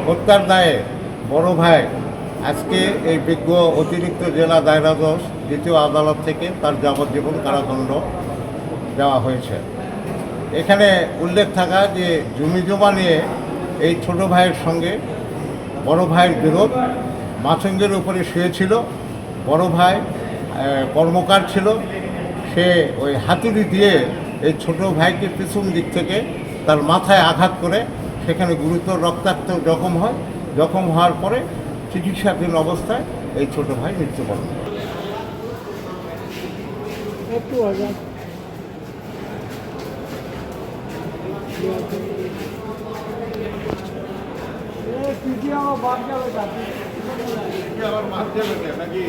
হত্যার দায়ে বড় ভাই আজকে এই বিজ্ঞ অতিরিক্ত জেলা দায়রা জজ দ্বিতীয় আদালত থেকে তার যাবজ্জীবন কারাদণ্ড দেওয়া হয়েছে। এখানে উল্লেখ থাকা যে জমি জমা নিয়ে এই ছোট ভাইয়ের সঙ্গে বড় ভাইয়ের বিরোধ, মাছঙ্গের উপরে শুয়েছিল। বড় ভাই কর্মকার ছিল, সে ওই হাতুড়ি দিয়ে এই ছোট ভাইকে পিছন দিক থেকে তার মাথায় আঘাত করে সেখানে গুরুতর রক্তাক্ত জখম হয়। জখম হওয়ার পরে চিকিৎসাধীন অবস্থায় এই ছোট ভাই মৃত্যুবরণ করে। আবার মাছ যাবে নাকি?